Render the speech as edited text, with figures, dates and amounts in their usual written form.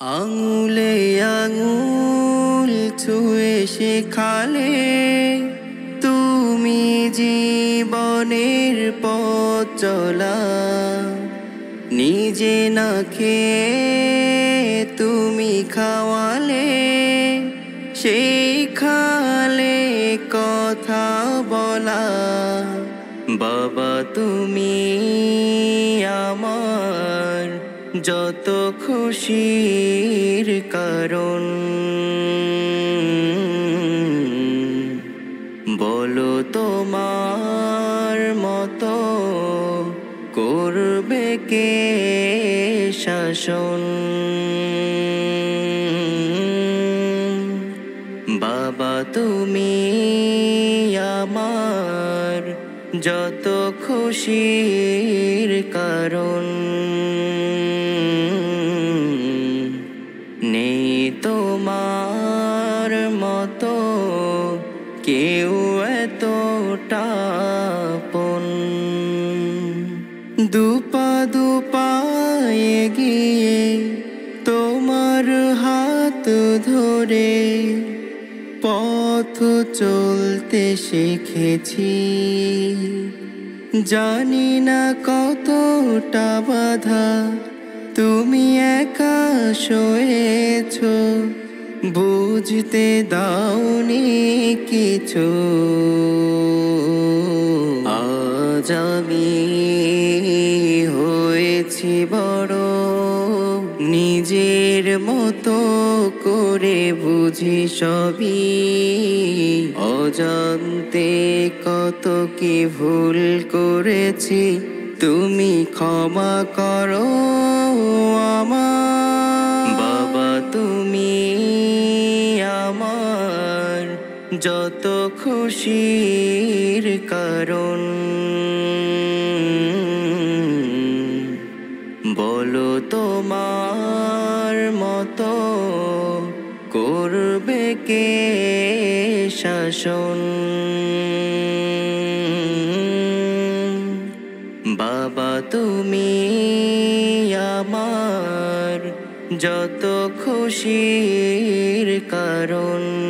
আঙুলে আঙুল ছুঁয়ে শেখালে তুমি জীবনের পথ চলা। নিজে না খেয়ে তুমি খাওয়ালে, শেখালে কথা বলা। বাবা তুমি আমার যত খুশির কারণ। বলো তোমার মতো করবে কে শাসন। বাবা তুমি আমার যত খুশির কারণ। নেই তোমার মতো কেউ এতটা আপন। দুপা দুপা এগিয়ে তোমার হাত ধরে পথ চলতে শিখেছি। জানি না কতটা বাধা তুমি একা সয়েছ, বুঝতে দাওনি কিছু। আজ আমি হয়েছি বড়, নিজের মতো করে বুঝি সবই। অজান্তে কত কি ভুল করেছি, তুমি ক্ষমা করো আমার। বাবা তুমি আমার যত খুশির কারণ। বলো তোমার মতো করবে কে শাসন। বাবা তুমি আমার যত খুশির কারণ।